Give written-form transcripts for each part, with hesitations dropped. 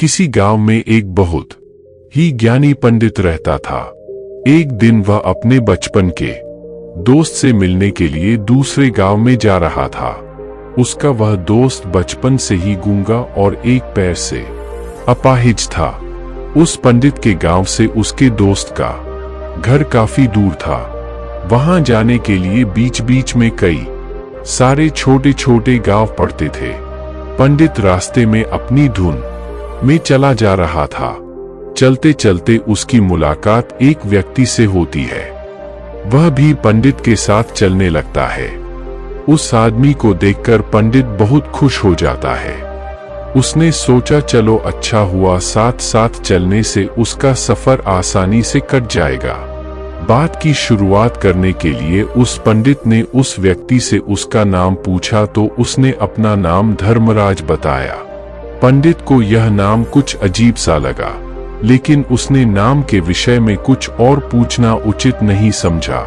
किसी गांव में एक बहुत ही ज्ञानी पंडित रहता था। एक दिन वह अपने बचपन के दोस्त से मिलने के लिए दूसरे गांव में जा रहा था। उसका वह दोस्त बचपन से ही गूंगा और एक पैर से अपाहिज था। उस पंडित के गांव से उसके दोस्त का घर काफी दूर था। वहां जाने के लिए बीच बीच में कई सारे छोटे छोटे गांव पड़ते थे। पंडित रास्ते में अपनी धुन में चला जा रहा था। चलते चलते उसकी मुलाकात एक व्यक्ति से होती है। वह भी पंडित के साथ चलने लगता है। उस आदमी को देखकर पंडित बहुत खुश हो जाता है। उसने सोचा चलो अच्छा हुआ, साथ साथ चलने से उसका सफर आसानी से कट जाएगा। बात की शुरुआत करने के लिए उस पंडित ने उस व्यक्ति से उसका नाम पूछा तो उसने अपना नाम धर्मराज बताया। पंडित को यह नाम कुछ अजीब सा लगा, लेकिन उसने नाम के विषय में कुछ और पूछना उचित नहीं समझा।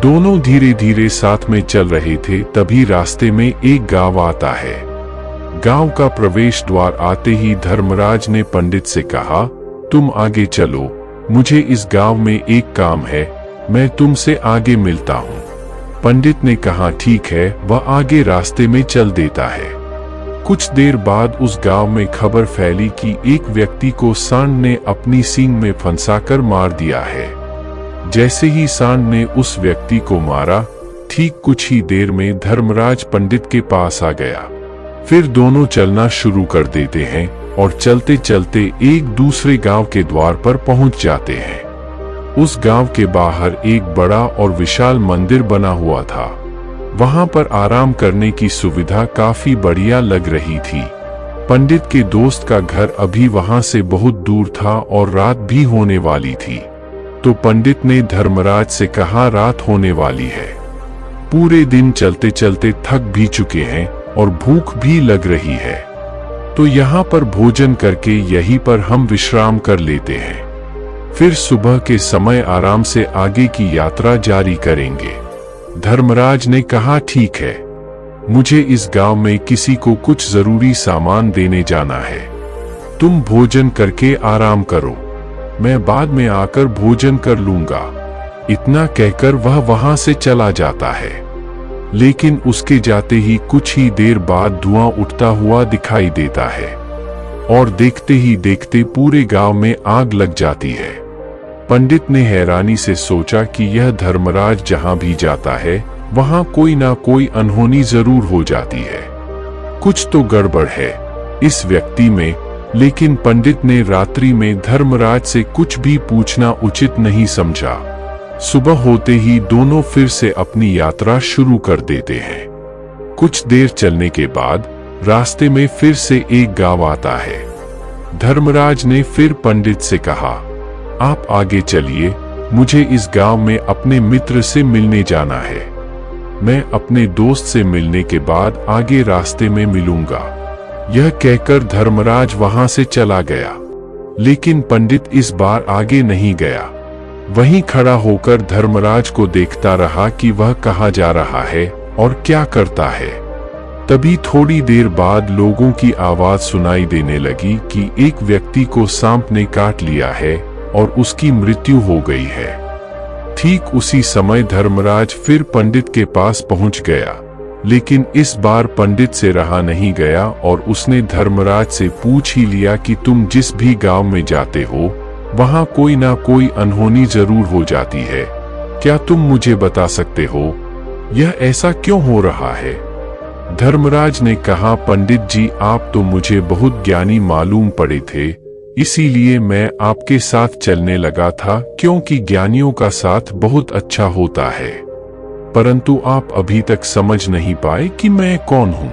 दोनों धीरे धीरे साथ में चल रहे थे, तभी रास्ते में एक गांव आता है। गांव का प्रवेश द्वार आते ही धर्मराज ने पंडित से कहा, तुम आगे चलो, मुझे इस गांव में एक काम है, मैं तुमसे आगे मिलता हूँ। पंडित ने कहा ठीक है। वह आगे रास्ते में चल देता है। कुछ देर बाद उस गांव में खबर फैली कि एक व्यक्ति को सांड ने अपनी सींग में फंसाकर मार दिया है। जैसे ही सांड ने उस व्यक्ति को मारा, ठीक कुछ ही देर में धर्मराज पंडित के पास आ गया। फिर दोनों चलना शुरू कर देते हैं और चलते चलते एक दूसरे गांव के द्वार पर पहुंच जाते हैं। उस गांव के बाहर एक बड़ा और विशाल मंदिर बना हुआ था। वहां पर आराम करने की सुविधा काफी बढ़िया लग रही थी। पंडित के दोस्त का घर अभी वहां से बहुत दूर था और रात भी होने वाली थी। तो पंडित ने धर्मराज से कहा, रात होने वाली है, पूरे दिन चलते चलते थक भी चुके हैं और भूख भी लग रही है, तो यहाँ पर भोजन करके यहीं पर हम विश्राम कर लेते हैं। फिर सुबह के समय आराम से आगे की यात्रा जारी करेंगे। धर्मराज ने कहा ठीक है, मुझे इस गांव में किसी को कुछ जरूरी सामान देने जाना है। तुम भोजन करके आराम करो, मैं बाद में आकर भोजन कर लूंगा। इतना कहकर वह वहां से चला जाता है। लेकिन उसके जाते ही कुछ ही देर बाद धुआं उठता हुआ दिखाई देता है और देखते ही देखते पूरे गांव में आग लग जाती है। पंडित ने हैरानी से सोचा कि यह धर्मराज जहां भी जाता है वहां कोई ना कोई अनहोनी जरूर हो जाती है। कुछ तो गड़बड़ है इस व्यक्ति में। लेकिन पंडित ने रात्रि में धर्मराज से कुछ भी पूछना उचित नहीं समझा। सुबह होते ही दोनों फिर से अपनी यात्रा शुरू कर देते हैं। कुछ देर चलने के बाद रास्ते में फिर से एक गांव आता है। धर्मराज ने फिर पंडित से कहा, आप आगे चलिए, मुझे इस गांव में अपने मित्र से मिलने जाना है। मैं अपने दोस्त से मिलने के बाद आगे रास्ते में मिलूंगा। यह कहकर धर्मराज वहां से चला गया। लेकिन पंडित इस बार आगे नहीं गया। वहीं खड़ा होकर धर्मराज को देखता रहा कि वह कहाँ जा रहा है और क्या करता है। तभी थोड़ी देर बाद लोगों की आवाज सुनाई देने लगी कि एक व्यक्ति को सांप ने काट लिया है और उसकी मृत्यु हो गई है। ठीक उसी समय धर्मराज फिर पंडित के पास पहुंच गया। लेकिन इस बार पंडित से रहा नहीं गया और उसने धर्मराज से पूछ ही लिया कि तुम जिस भी गांव में जाते हो वहां कोई ना कोई अनहोनी जरूर हो जाती है। क्या तुम मुझे बता सकते हो यह ऐसा क्यों हो रहा है? धर्मराज ने कहा, पंडित जी, आप तो मुझे बहुत ज्ञानी मालूम पड़े थे, इसीलिए मैं आपके साथ चलने लगा था, क्योंकि ज्ञानियों का साथ बहुत अच्छा होता है। परंतु आप अभी तक समझ नहीं पाए कि मैं कौन हूँ।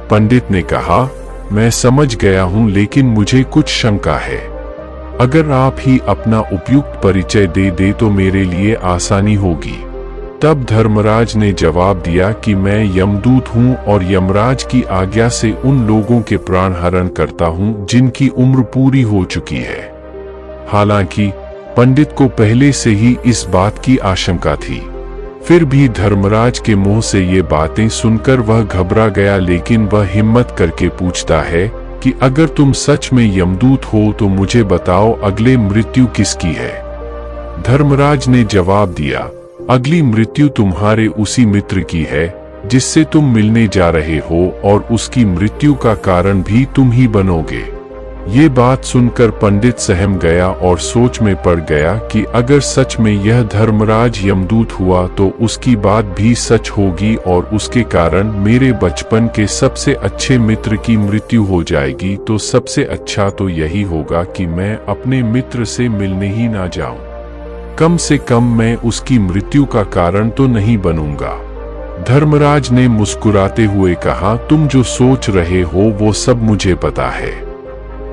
पंडित ने कहा, मैं समझ गया हूँ, लेकिन मुझे कुछ शंका है। अगर आप ही अपना उपयुक्त परिचय दे दे तो मेरे लिए आसानी होगी। तब धर्मराज ने जवाब दिया कि मैं यमदूत हूँ और यमराज की आज्ञा से उन लोगों के प्राण हरण करता हूँ जिनकी उम्र पूरी हो चुकी है। हालांकि पंडित को पहले से ही इस बात की आशंका थी, फिर भी धर्मराज के मुंह से ये बातें सुनकर वह घबरा गया। लेकिन वह हिम्मत करके पूछता है, कि अगर तुम सच में यमदूत हो तो मुझे बताओ अगले मृत्यु किसकी है। धर्मराज ने जवाब दिया, अगली मृत्यु तुम्हारे उसी मित्र की है जिससे तुम मिलने जा रहे हो, और उसकी मृत्यु का कारण भी तुम ही बनोगे। ये बात सुनकर पंडित सहम गया और सोच में पड़ गया कि अगर सच में यह धर्मराज यमदूत हुआ तो उसकी बात भी सच होगी और उसके कारण मेरे बचपन के सबसे अच्छे मित्र की मृत्यु हो जाएगी। तो सबसे अच्छा तो यही होगा कि मैं अपने मित्र से मिलने ही ना जाऊं। कम से कम मैं उसकी मृत्यु का कारण तो नहीं बनूंगा। धर्मराज ने मुस्कुराते हुए कहा, तुम जो सोच रहे हो वो सब मुझे पता है,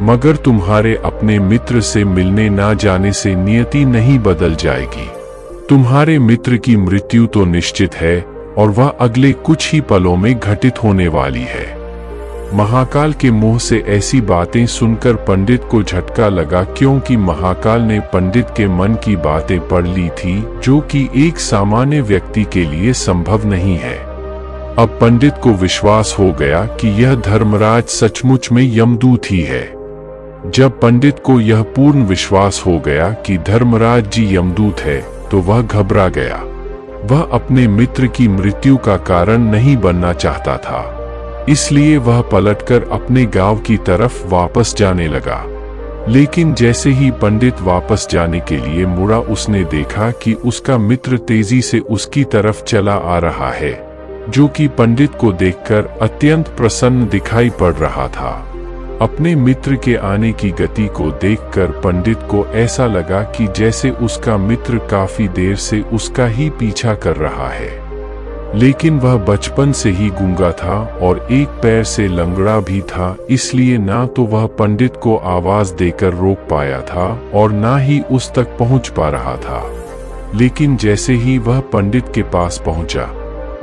मगर तुम्हारे अपने मित्र से मिलने ना जाने से नियति नहीं बदल जाएगी। तुम्हारे मित्र की मृत्यु तो निश्चित है और वह अगले कुछ ही पलों में घटित होने वाली है। महाकाल के मुंह से ऐसी बातें सुनकर पंडित को झटका लगा, क्योंकि महाकाल ने पंडित के मन की बातें पढ़ ली थी, जो कि एक सामान्य व्यक्ति के लिए संभव नहीं है। अब पंडित को विश्वास हो गया कि यह धर्मराज सचमुच में यमदूत ही है। जब पंडित को यह पूर्ण विश्वास हो गया कि धर्मराज जी यमदूत है, तो वह घबरा गया। वह अपने मित्र की मृत्यु का कारण नहीं बनना चाहता था, इसलिए वह पलटकर अपने गांव की तरफ वापस जाने लगा। लेकिन जैसे ही पंडित वापस जाने के लिए मुड़ा, उसने देखा कि उसका मित्र तेजी से उसकी तरफ चला आ रहा है, जो कि पंडित को देखकर अत्यंत प्रसन्न दिखाई पड़ रहा था। अपने मित्र के आने की गति को देखकर पंडित को ऐसा लगा कि जैसे उसका मित्र काफी देर से उसका ही पीछा कर रहा है। लेकिन वह बचपन से ही गूंगा था और एक पैर से लंगड़ा भी था, इसलिए ना तो वह पंडित को आवाज देकर रोक पाया था और ना ही उस तक पहुंच पा रहा था। लेकिन जैसे ही वह पंडित के पास पहुंचा,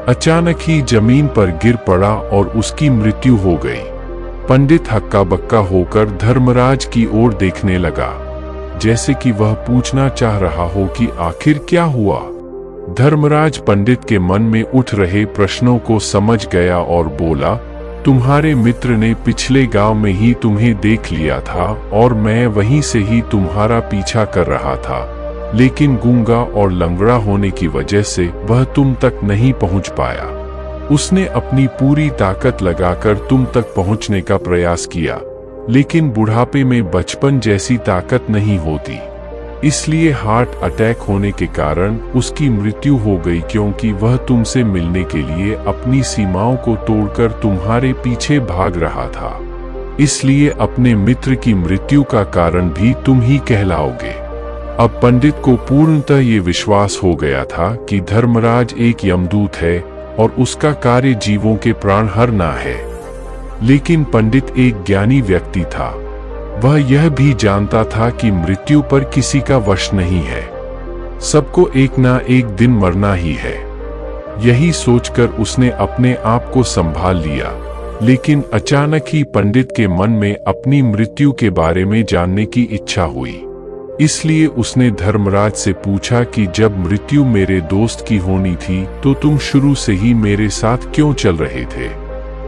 अचानक ही जमीन पर गिर पड़ा और उसकी मृत्यु हो गई। पंडित हक्का बक्का होकर धर्मराज की ओर देखने लगा, जैसे कि वह पूछना चाह रहा हो कि आखिर क्या हुआ। धर्मराज पंडित के मन में उठ रहे प्रश्नों को समझ गया और बोला, तुम्हारे मित्र ने पिछले गांव में ही तुम्हें देख लिया था और मैं वहीं से ही तुम्हारा पीछा कर रहा था, लेकिन गूंगा और लंगड़ा होने की वजह से वह तुम तक नहीं पहुंच पाया। उसने अपनी पूरी ताकत लगाकर तुम तक पहुंचने का प्रयास किया, लेकिन बुढ़ापे में बचपन जैसी ताकत नहीं होती, इसलिए हार्ट अटैक होने के कारण उसकी मृत्यु हो गई, क्योंकि वह तुमसे मिलने के लिए अपनी सीमाओं को तोड़कर तुम्हारे पीछे भाग रहा था। इसलिए अपने मित्र की मृत्यु का कारण भी तुम ही कहलाओगे। अब पंडित को पूर्णतः ये विश्वास हो गया था कि धर्मराज एक यमदूत है और उसका कार्य जीवों के प्राण हरना है। लेकिन पंडित एक ज्ञानी व्यक्ति था। वह यह भी जानता था कि मृत्यु पर किसी का वश नहीं है, सबको एक ना एक दिन मरना ही है। यही सोचकर उसने अपने आप को संभाल लिया, लेकिन अचानक ही पंडित के मन में अपनी मृत्यु के बारे में जानने की इच्छा हुई। इसलिए उसने धर्मराज से पूछा कि जब मृत्यु मेरे दोस्त की होनी थी तो तुम शुरू से ही मेरे साथ क्यों चल रहे थे।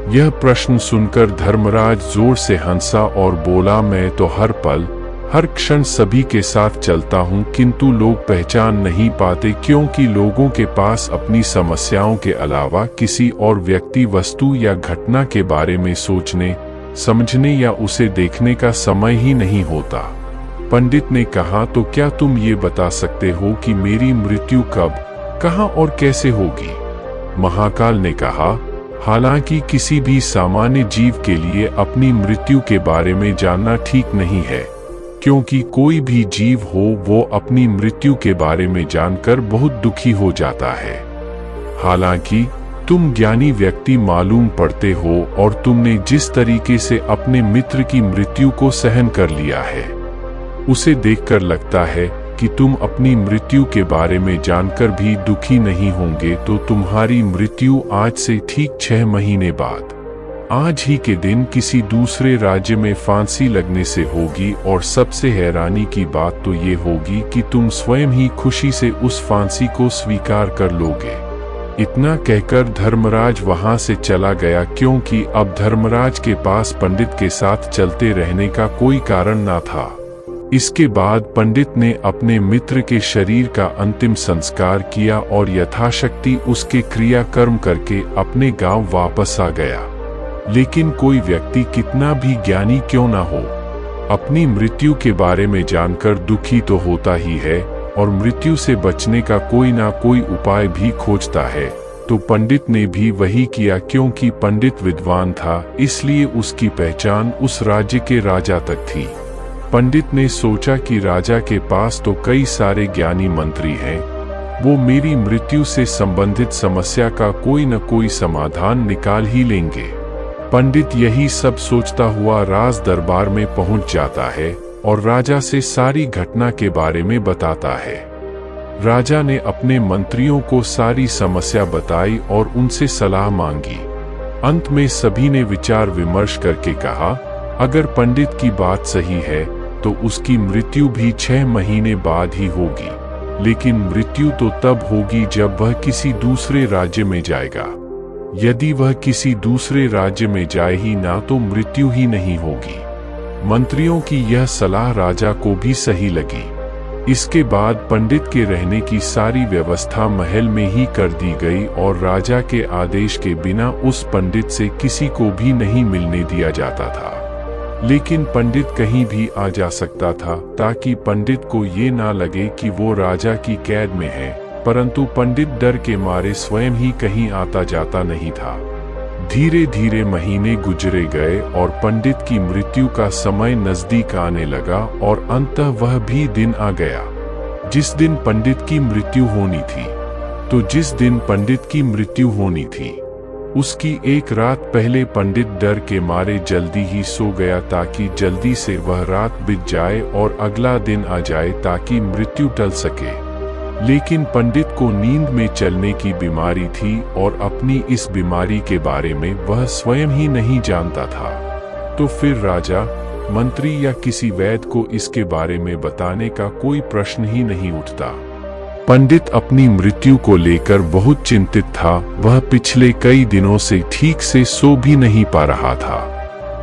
यह प्रश्न सुनकर धर्मराज जोर से हंसा और बोला, मैं तो हर पल हर क्षण सभी के साथ चलता हूँ, किंतु लोग पहचान नहीं पाते, क्योंकि लोगों के पास अपनी समस्याओं के अलावा किसी और व्यक्ति, वस्तु या घटना के बारे में सोचने, समझने या उसे देखने का समय ही नहीं होता। पंडित ने कहा, तो क्या तुम ये बता सकते हो कि मेरी मृत्यु कब, कहाँ और कैसे होगी। महाकाल ने कहा, हालांकि किसी भी सामान्य जीव के लिए अपनी मृत्यु के बारे में जानना ठीक नहीं है, क्योंकि कोई भी जीव हो वो अपनी मृत्यु के बारे में जानकर बहुत दुखी हो जाता है। हालांकि तुम ज्ञानी व्यक्ति मालूम पड़ते हो और तुमने जिस तरीके से अपने मित्र की मृत्यु को सहन कर लिया है, उसे देखकर लगता है कि तुम अपनी मृत्यु के बारे में जानकर भी दुखी नहीं होंगे। तो तुम्हारी मृत्यु आज से ठीक 6 महीने बाद, आज ही के दिन किसी दूसरे राज्य में फांसी लगने से होगी। और सबसे हैरानी की बात तो ये होगी कि तुम स्वयं ही खुशी से उस फांसी को स्वीकार कर लोगे। इतना कहकर धर्मराज वहां से चला गया, क्योंकि अब धर्मराज के पास पंडित के साथ चलते रहने का कोई कारण ना था। इसके बाद पंडित ने अपने मित्र के शरीर का अंतिम संस्कार किया और यथाशक्ति उसके क्रियाकर्म करके अपने गांव वापस आ गया। लेकिन कोई व्यक्ति कितना भी ज्ञानी क्यों ना हो, अपनी मृत्यु के बारे में जानकर दुखी तो होता ही है और मृत्यु से बचने का कोई ना कोई उपाय भी खोजता है। तो पंडित ने भी वही किया, क्योंकि पंडित विद्वान था, इसलिए उसकी पहचान उस राज्य के राजा तक थी। पंडित ने सोचा कि राजा के पास तो कई सारे ज्ञानी मंत्री हैं, वो मेरी मृत्यु से संबंधित समस्या का कोई न कोई समाधान निकाल ही लेंगे। पंडित यही सब सोचता हुआ राज दरबार में पहुंच जाता है और राजा से सारी घटना के बारे में बताता है। राजा ने अपने मंत्रियों को सारी समस्या बताई और उनसे सलाह मांगी। अंत में सभी ने विचार विमर्श करके कहा, अगर पंडित की बात सही है तो उसकी मृत्यु भी 6 महीने बाद ही होगी, लेकिन मृत्यु तो तब होगी जब वह किसी दूसरे राज्य में जाएगा। यदि वह किसी दूसरे राज्य में जाए ही ना तो मृत्यु ही नहीं होगी। मंत्रियों की यह सलाह राजा को भी सही लगी। इसके बाद पंडित के रहने की सारी व्यवस्था महल में ही कर दी गई और राजा के आदेश के बिना उस पंडित से किसी को भी नहीं मिलने दिया जाता था। लेकिन पंडित कहीं भी आ जा सकता था, ताकि पंडित को ये ना लगे कि वो राजा की कैद में है। परंतु पंडित डर के मारे स्वयं ही कहीं आता जाता नहीं था। धीरे धीरे महीने गुजरे गए और पंडित की मृत्यु का समय नजदीक आने लगा और अंततः वह भी दिन आ गया जिस दिन पंडित की मृत्यु होनी थी। तो जिस दिन पंडित की मृत्यु होनी थी, उसकी एक रात पहले पंडित डर के मारे जल्दी ही सो गया, ताकि जल्दी से वह रात बीत जाए और अगला दिन आ जाए, ताकि मृत्यु टल सके। लेकिन पंडित को नींद में चलने की बीमारी थी और अपनी इस बीमारी के बारे में वह स्वयं ही नहीं जानता था। तो फिर राजा, मंत्री या किसी वैद्य को इसके बारे में बताने का कोई प्रश्न ही नहीं उठता। पंडित अपनी मृत्यु को लेकर बहुत चिंतित था। वह पिछले कई दिनों से ठीक से सो भी नहीं पा रहा था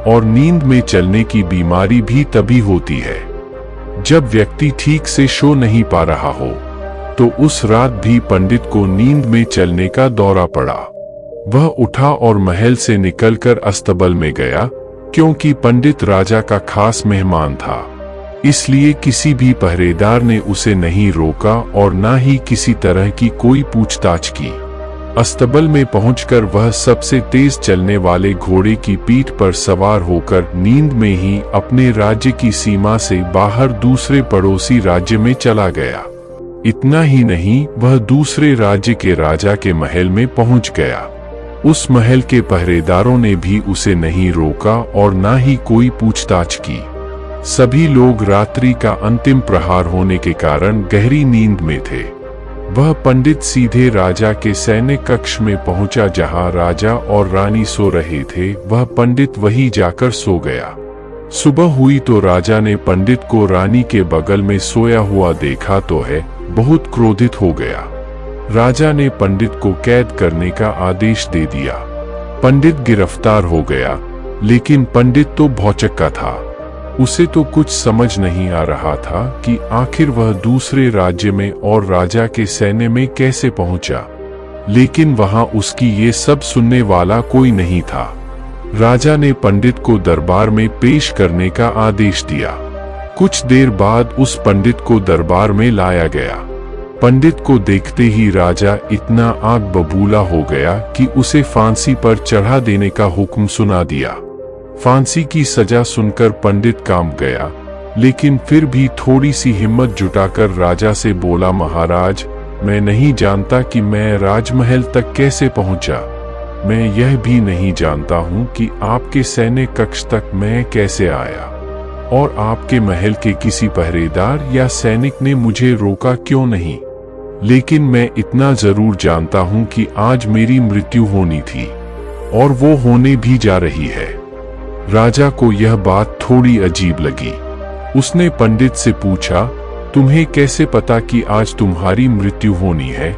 और नींद में चलने की बीमारी भी तभी होती है जब व्यक्ति ठीक से सो नहीं पा रहा हो। तो उस रात भी पंडित को नींद में चलने का दौरा पड़ा। वह उठा और महल से निकलकर अस्तबल में गया, क्योंकि पंडित राजा का खास मेहमान था। इसलिए किसी भी पहरेदार ने उसे नहीं रोका और ना ही किसी तरह की कोई पूछताछ की। अस्तबल में पहुंचकर वह सबसे तेज चलने वाले घोड़े की पीठ पर सवार होकर नींद में ही अपने राज्य की सीमा से बाहर दूसरे पड़ोसी राज्य में चला गया। इतना ही नहीं, वह दूसरे राज्य के राजा के महल में पहुंच गया। उस महल के पहरेदारों ने भी उसे नहीं रोका और ना ही कोई पूछताछ की। सभी लोग रात्रि का अंतिम प्रहार होने के कारण गहरी नींद में थे। वह पंडित सीधे राजा के सैन्य कक्ष में पहुंचा, जहां राजा और रानी सो रहे थे। वह पंडित वहीं जाकर सो गया। सुबह हुई तो राजा ने पंडित को रानी के बगल में सोया हुआ देखा तो है बहुत क्रोधित हो गया। राजा ने पंडित को कैद करने का आदेश दे दिया। पंडित गिरफ्तार हो गया, लेकिन पंडित तो भौचक्का था। उसे तो कुछ समझ नहीं आ रहा था कि आखिर वह दूसरे राज्य में और राजा के सैन्य में कैसे पहुंचा। लेकिन वहां उसकी ये सब सुनने वाला कोई नहीं था। राजा ने पंडित को दरबार में पेश करने का आदेश दिया। कुछ देर बाद उस पंडित को दरबार में लाया गया। पंडित को देखते ही राजा इतना आग बबूला हो गया कि उसे फांसी पर चढ़ा देने का हुक्म सुना दिया। फांसी की सजा सुनकर पंडित कांप गया, लेकिन फिर भी थोड़ी सी हिम्मत जुटाकर राजा से बोला, महाराज, मैं नहीं जानता कि मैं राजमहल तक कैसे पहुंचा। मैं यह भी नहीं जानता हूं कि आपके सैन्य कक्ष तक मैं कैसे आया और आपके महल के किसी पहरेदार या सैनिक ने मुझे रोका क्यों नहीं। लेकिन मैं इतना जरूर जानता हूं कि आज मेरी मृत्यु होनी थी और वो होने भी जा रही है। राजा को यह बात थोड़ी अजीब लगी। उसने पंडित से पूछा, तुम्हें कैसे पता कि आज तुम्हारी मृत्यु होनी है?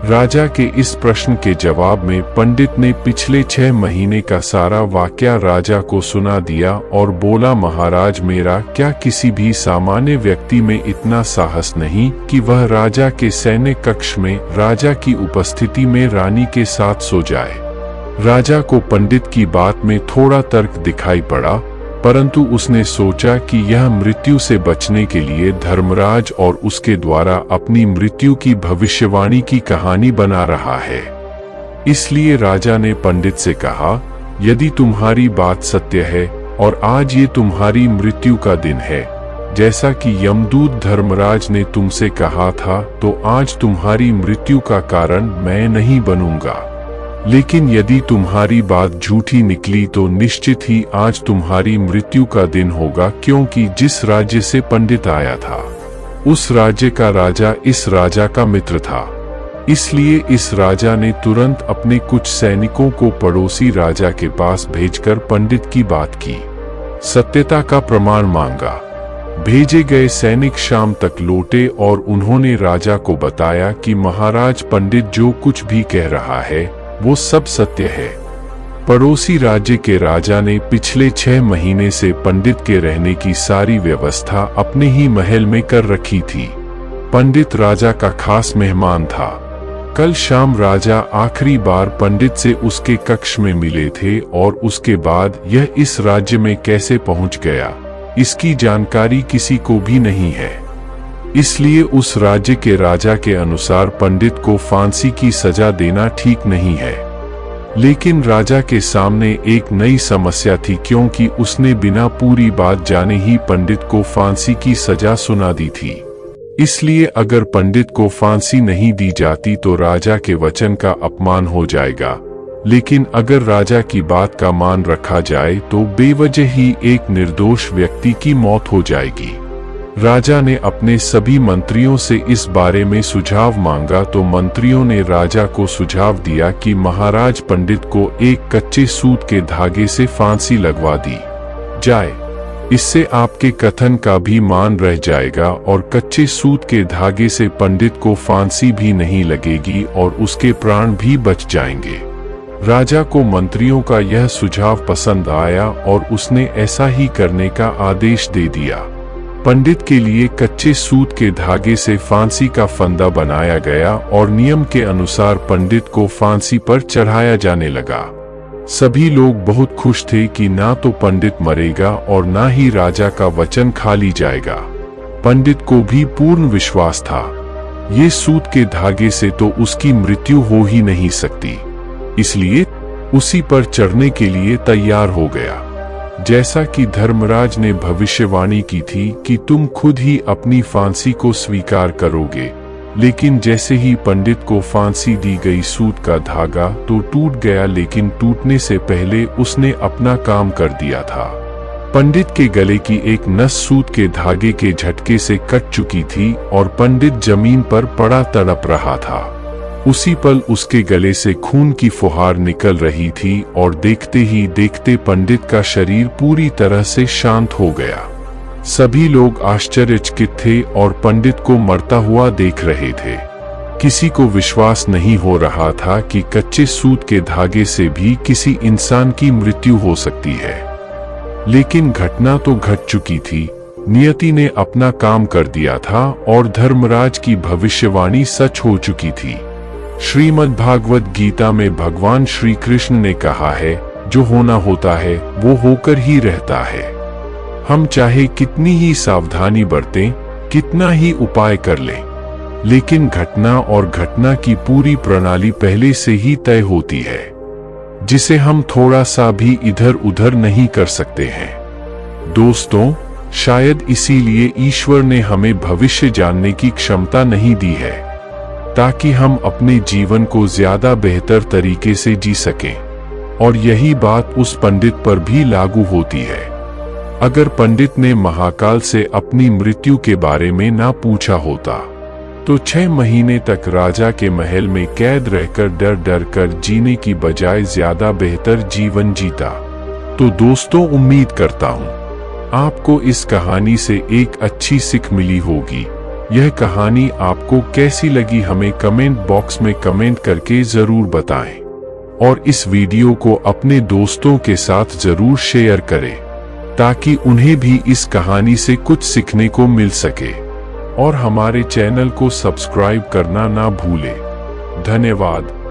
राजा के इस प्रश्न के जवाब में पंडित ने पिछले 6 महीने का सारा वाकया राजा को सुना दिया और बोला, महाराज, मेरा क्या किसी भी सामान्य व्यक्ति में इतना साहस नहीं कि वह राजा के सैन्य कक्ष में राजा की उपस्थिति में रानी के साथ सो जाए। राजा को पंडित की बात में थोड़ा तर्क दिखाई पड़ा, परंतु उसने सोचा कि यह मृत्यु से बचने के लिए धर्मराज और उसके द्वारा अपनी मृत्यु की भविष्यवाणी की कहानी बना रहा है। इसलिए राजा ने पंडित से कहा, यदि तुम्हारी बात सत्य है और आज ये तुम्हारी मृत्यु का दिन है, जैसा कि यमदूत धर्मराज ने तुमसे कहा था, तो आज तुम्हारी मृत्यु का कारण मैं नहीं बनूंगा। लेकिन यदि तुम्हारी बात झूठी निकली तो निश्चित ही आज तुम्हारी मृत्यु का दिन होगा, क्योंकि जिस राज्य से पंडित आया था उस राज्य का राजा इस राजा का मित्र था। इसलिए इस राजा ने तुरंत अपने कुछ सैनिकों को पड़ोसी राजा के पास भेजकर पंडित की बात की सत्यता का प्रमाण मांगा। भेजे गए सैनिक शाम तक लौटे और उन्होंने राजा को बताया कि महाराज, पंडित जो कुछ भी कह रहा है वो सब सत्य है। पड़ोसी राज्य के राजा ने पिछले 6 महीने से पंडित के रहने की सारी व्यवस्था अपने ही महल में कर रखी थी। पंडित राजा का खास मेहमान था। कल शाम राजा आखिरी बार पंडित से उसके कक्ष में मिले थे और उसके बाद यह इस राज्य में कैसे पहुंच गया, इसकी जानकारी किसी को भी नहीं है। इसलिए उस राज्य के राजा के अनुसार पंडित को फांसी की सजा देना ठीक नहीं है। लेकिन राजा के सामने एक नई समस्या थी, क्योंकि उसने बिना पूरी बात जाने ही पंडित को फांसी की सजा सुना दी थी। इसलिए अगर पंडित को फांसी नहीं दी जाती तो राजा के वचन का अपमान हो जाएगा, लेकिन अगर राजा की बात का मान रखा जाए तो बेवजह ही एक निर्दोष व्यक्ति की मौत हो जाएगी। राजा ने अपने सभी मंत्रियों से इस बारे में सुझाव मांगा तो मंत्रियों ने राजा को सुझाव दिया कि महाराज, पंडित को एक कच्चे सूत के धागे से फांसी लगवा दी जाए। इससे आपके कथन का भी मान रह जाएगा और कच्चे सूत के धागे से पंडित को फांसी भी नहीं लगेगी और उसके प्राण भी बच जाएंगे। राजा को मंत्रियों का यह सुझाव पसंद आया और उसने ऐसा ही करने का आदेश दे दिया। पंडित के लिए कच्चे सूत के धागे से फांसी का फंदा बनाया गया और नियम के अनुसार पंडित को फांसी पर चढ़ाया जाने लगा। सभी लोग बहुत खुश थे कि ना तो पंडित मरेगा और ना ही राजा का वचन खाली जाएगा। पंडित को भी पूर्ण विश्वास था, ये सूत के धागे से तो उसकी मृत्यु हो ही नहीं सकती, इसलिए उसी पर चढ़ने के लिए तैयार हो गया। जैसा कि धर्मराज ने भविष्यवाणी की थी कि तुम खुद ही अपनी फांसी को स्वीकार करोगे, लेकिन जैसे ही पंडित को फांसी दी गई, सूत का धागा तो टूट गया, लेकिन टूटने से पहले उसने अपना काम कर दिया था। पंडित के गले की एक नस सूत के धागे के झटके से कट चुकी थी और पंडित जमीन पर पड़ा तड़प रहा था। उसी पल उसके गले से खून की फुहार निकल रही थी और देखते ही देखते पंडित का शरीर पूरी तरह से शांत हो गया। सभी लोग आश्चर्यचकित थे और पंडित को मरता हुआ देख रहे थे। किसी को विश्वास नहीं हो रहा था कि कच्चे सूत के धागे से भी किसी इंसान की मृत्यु हो सकती है। लेकिन घटना तो घट चुकी थी। नियति ने अपना काम कर दिया था और धर्मराज की भविष्यवाणी सच हो चुकी थी। श्रीमद् भागवत गीता में भगवान श्री कृष्ण ने कहा है, जो होना होता है वो होकर ही रहता है। हम चाहे कितनी ही सावधानी बरतें, कितना ही उपाय कर लें, लेकिन घटना और घटना की पूरी प्रणाली पहले से ही तय होती है, जिसे हम थोड़ा सा भी इधर उधर नहीं कर सकते हैं। दोस्तों, शायद इसीलिए ईश्वर ने हमें भविष्य जानने की क्षमता नहीं दी है, ताकि हम अपने जीवन को ज्यादा बेहतर तरीके से जी सकें। और यही बात उस पंडित पर भी लागू होती है। अगर पंडित ने महाकाल से अपनी मृत्यु के बारे में ना पूछा होता तो 6 महीने तक राजा के महल में कैद रहकर डर डर कर जीने की बजाय ज्यादा बेहतर जीवन जीता। तो दोस्तों, उम्मीद करता हूँ आपको इस कहानी से एक अच्छी सीख मिली होगी। यह कहानी आपको कैसी लगी हमें कमेंट बॉक्स में कमेंट करके जरूर बताएं और इस वीडियो को अपने दोस्तों के साथ जरूर शेयर करें ताकि उन्हें भी इस कहानी से कुछ सीखने को मिल सके और हमारे चैनल को सब्सक्राइब करना ना भूलें। धन्यवाद।